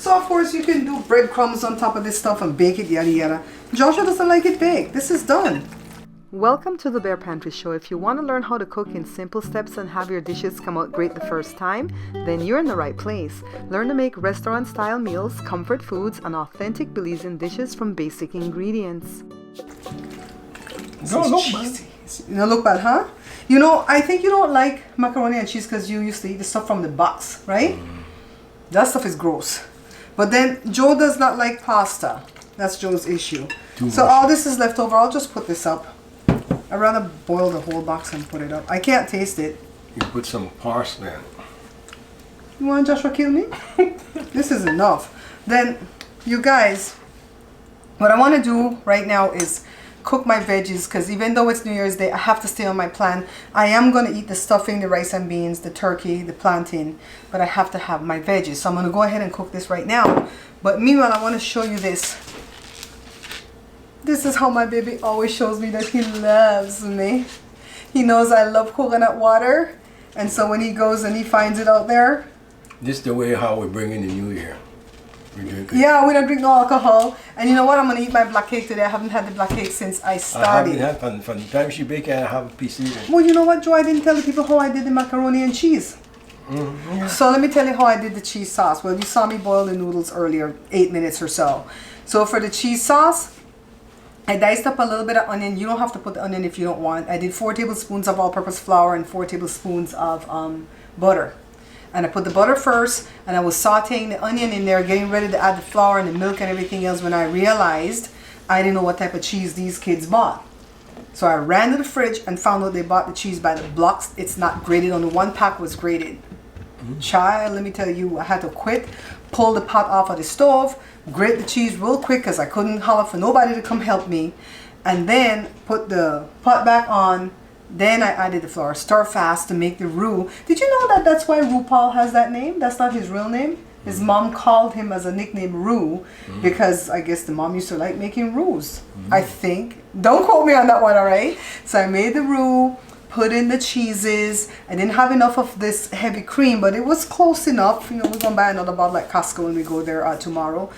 So of course you can do breadcrumbs on top of this stuff and bake it, yada yada. Joshua doesn't like it baked. This is done. Welcome to the Bare Pantry Show. If you want to learn how to cook in simple steps and have your dishes come out great the first time, then you're in the right place. Learn to make restaurant-style meals, comfort foods, and authentic Belizean dishes from basic ingredients. Don't look bad. You don't look bad, huh? You know, I think you don't like macaroni and cheese because you used to eat the stuff from the box, right? That stuff is gross. But then Joe does not like pasta. That's Joe's issue. So all this is left over. I'll just put this up. I'd rather boil the whole box and put it up. I can't taste it. You put some parsley in. You want Joshua kill me? This is enough. Then, you guys, what I want to do right now is cook my veggies, because even though it's New Year's Day, I have to stay on my plan. I am going to eat the stuffing, the rice and beans, the turkey, the plantain, but I have to have my veggies. So I'm going to go ahead and cook this right now. But meanwhile, I want to show you this. This is how my baby always shows me that he loves me. He knows I love coconut water. And so when he goes and he finds it out there. This is the way how we bring in the new year. We drink it. Yeah, we don't drink no alcohol. And you know what? I'm going to eat my black cake today. I haven't had the black cake since I started. I haven't had from the time she baked it, I have a piece either. Well, you know what, Joe? I didn't tell the people how I did the macaroni and cheese. Yeah. So let me tell you how I did the cheese sauce. Well, you saw me boil the noodles earlier, 8 minutes or so. So for the cheese sauce, I diced up a little bit of onion. You don't have to put the onion if you don't want. I did 4 tablespoons of all-purpose flour and 4 tablespoons of butter. And I put the butter first, and I was sauteing the onion in there, getting ready to add the flour and the milk and everything else when I realized I didn't know what type of cheese these kids bought. So I ran to the fridge and found out they bought the cheese by the blocks. It's not grated. Only 1 pack was grated. Child, let me tell you, I had to quit, pull the pot off of the stove, grate the cheese real quick because I couldn't holler for nobody to come help me, and then put the pot back on. Then I added the flour, stir fast to make the roux. Did you know that that's why RuPaul has that name? That's not his real name. His mom called him as a nickname Roux because I guess the mom used to like making roux. I think. Don't quote me on that one, all right? So I made the roux, put in the cheeses. I didn't have enough of this heavy cream, but it was close enough. You know, we're going to buy another bottle at Costco when we go there tomorrow.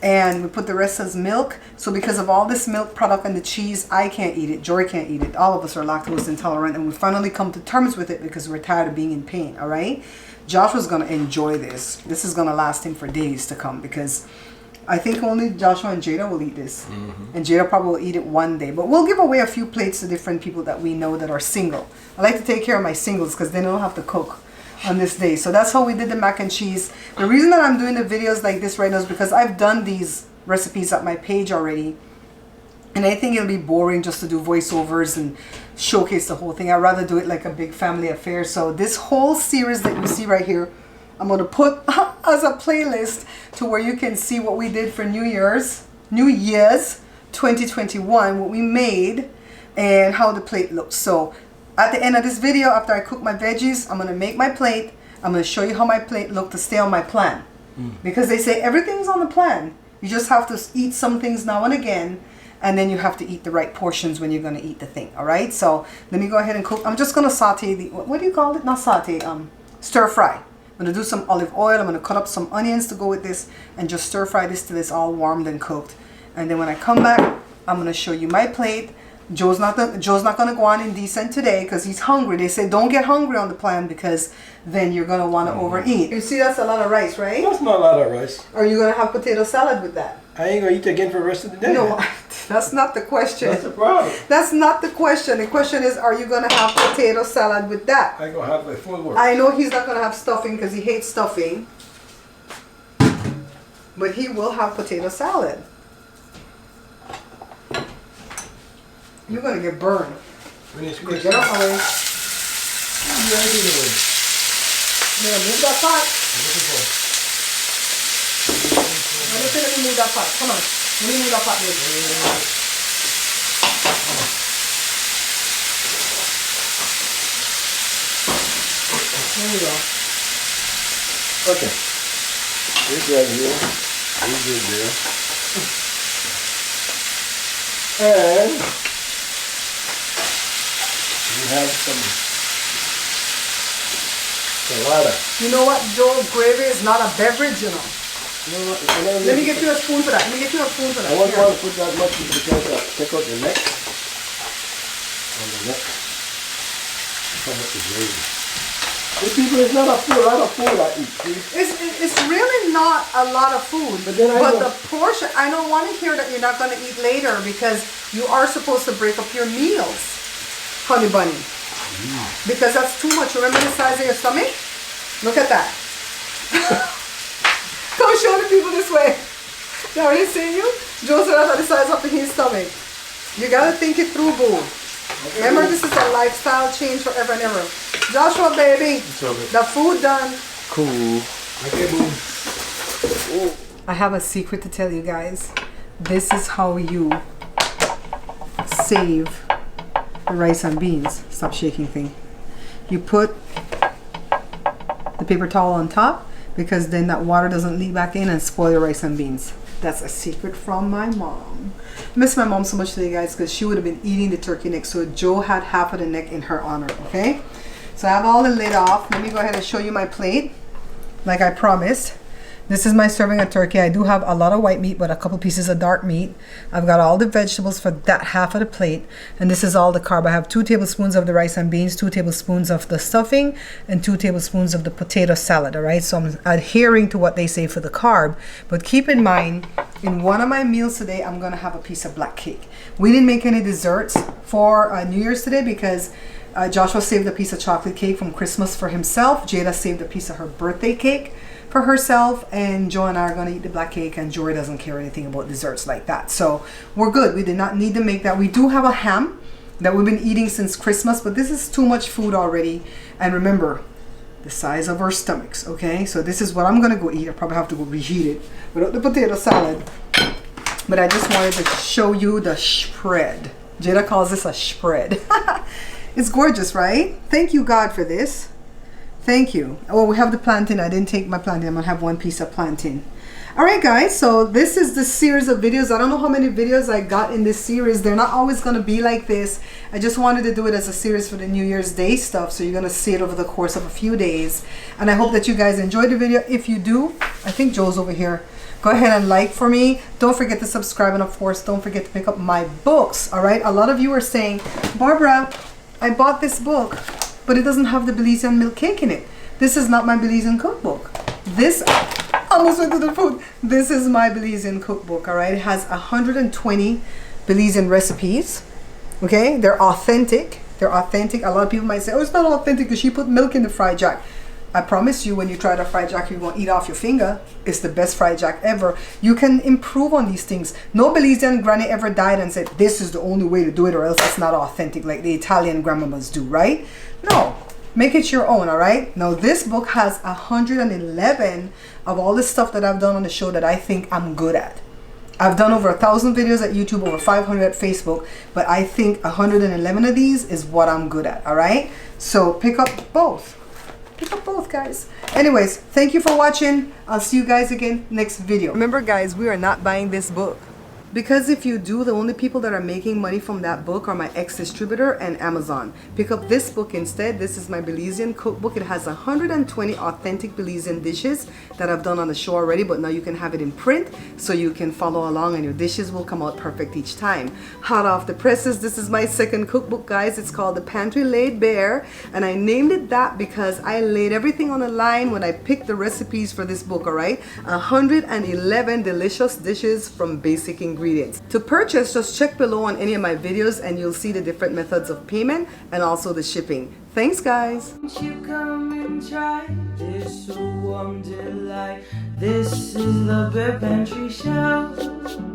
And we put the rest as milk. So because of all this milk product and the cheese, I can't eat it. Jory can't eat it. All of us are lactose intolerant, and we finally come to terms with it because we're tired of being in pain, all right? Joshua's going to enjoy this. This is going to last him for days to come because I think only Joshua and Jada will eat this. And Jada probably will eat it one day. But we'll give away a few plates to different people that we know that are single. I like to take care of my singles because they don't have to cook on this day. So that's how we did the mac and cheese. The reason that I'm doing the videos like this right now is because I've done these recipes at my page already. And I think it'll be boring just to do voiceovers and showcase the whole thing. I'd rather do it like a big family affair. So this whole series that you see right here, I'm going to put as a playlist to where you can see what we did for New Year's 2021, what we made and how the plate looks. So at the end of this video, after I cook my veggies, I'm going to make my plate. I'm going to show you how my plate looked to stay on my plan. Because they say everything's on the plan. You just have to eat some things now and again. And then you have to eat the right portions when you're going to eat the thing. All right. So let me go ahead and cook. I'm just going to saute the, what do you call it? Not saute, stir fry. I'm going to do some olive oil. I'm going to cut up some onions to go with this and just stir fry this till it's all warmed and cooked. And then when I come back, I'm going to show you my plate. Joe's not going to go on indecent today because he's hungry. They say don't get hungry on the plan because then you're going to want to overeat. You see, that's a lot of rice, right? That's not a lot of rice. Are you going to have potato salad with that? I ain't going to eat again for the rest of the day. No, that's not the question. That's the problem. That's not the question. The question is, are you going to have potato salad with that? I'm going to have my full work. I know he's not going to have stuffing because he hates stuffing. But he will have potato salad. You're going to get burned. When it's Get out of my way. Yeah, move that pot. Let me move that pot. Come on. Let me move that pot, baby. There we go. Okay. Here's right here. Here's good there. And we have some salada. You know what, Joe? Gravy is not a beverage, you know. Let me get you a spoon for that. Let me get you a spoon for that. I won't Here. want to put that much because I take out the neck. On the neck. How much is gravy? These people, it's not a lot of food I eat. See? It's really not a lot of food, But then the portion, I don't want to hear that you're not going to eat later because you are supposed to break up your meals, honey bunny. Because that's too much. Remember the size of your stomach? Look at that. Come show the people this way. They already see you? Joe said that's the size of his stomach. You got to think it through, boo. Remember, this is a lifestyle change forever and ever. Joshua, baby, the food done. Cool. Okay, boom. I have a secret to tell you guys. This is how you save the rice and beans. Stop shaking thing. You put the paper towel on top because then that water doesn't leak back in and spoil your rice and beans. That's a secret from my mom. I miss my mom so much today, guys, because she would have been eating the turkey neck. So Joe had half of the neck in her honor, okay? So I have all the lid off. Let me go ahead and show you my plate like I promised. This is my serving of turkey. I do have a lot of white meat, but a couple pieces of dark meat. I've got all the vegetables for that half of the plate. And this is all the carb. I have 2 tablespoons of the rice and beans, 2 tablespoons of the stuffing, and 2 tablespoons of the potato salad, all right? So I'm adhering to what they say for the carb. But keep in mind, in one of my meals today, I'm going to have a piece of black cake. We didn't make any desserts for New Year's today because Joshua saved a piece of chocolate cake from Christmas for himself. Jada saved a piece of her birthday cake for herself, and Joe and I are going to eat the black cake, and Jory doesn't care anything about desserts like that. So we're good. We did not need to make that. We do have a ham that we've been eating since Christmas, but this is too much food already. And remember, the size of our stomachs, okay? So this is what I'm going to go eat. I probably have to go reheat it without the potato salad. But I just wanted to show you the spread. Jada calls this a spread. It's gorgeous, right? Thank you, God, for this. Thank you. Oh, we have the plantain. I didn't take my plantain. I'm gonna have 1 piece of plantain. All right, guys. So this is the series of videos. I don't know how many videos I got in this series. They're not always gonna be like this. I just wanted to do it as a series for the New Year's Day stuff. So you're gonna see it over the course of a few days. And I hope that you guys enjoyed the video. If you do, I think Joe's over here. Go ahead and like for me. Don't forget to subscribe, and of course, don't forget to pick up my books. All right. A lot of you are saying, Barbara, I bought this book, but it doesn't have the Belizean milk cake in it. This is not my Belizean cookbook. This, almost went to the food. This is my Belizean cookbook, all right? It has 120 Belizean recipes, okay? They're authentic. They're authentic. A lot of people might say, oh, it's not authentic because she put milk in the fried jack. I promise you, when you try the fried jack, you're going to eat off your finger. It's the best fried jack ever. You can improve on these things. No Belizean granny ever died and said, this is the only way to do it or else it's not authentic like the Italian grandmamas do, right? No. Make it your own, all right? Now, this book has 111 of all the stuff that I've done on the show that I think I'm good at. I've done over 1,000 videos at YouTube, over 500 at Facebook, but I think 111 of these is what I'm good at, all right? So pick up both. Pick up both, guys. Anyways, thank you for watching. I'll see you guys again next video. Remember, guys, we are not buying this book. Because if you do, the only people that are making money from that book are my ex-distributor and Amazon. Pick up this book instead. This is my Belizean cookbook. It has 120 authentic Belizean dishes that I've done on the show already, but now you can have it in print so you can follow along and your dishes will come out perfect each time. Hot off the presses, this is my second cookbook, guys. It's called the Pantry Laid Bare, and I named it that because I laid everything on a line when I picked the recipes for this book, all right? 111 delicious dishes from basic ingredients. To purchase, just check below on any of my videos and you'll see the different methods of payment and also the shipping. Thanks, guys. You come and try this warm delight. This is the Bare Pantry Show.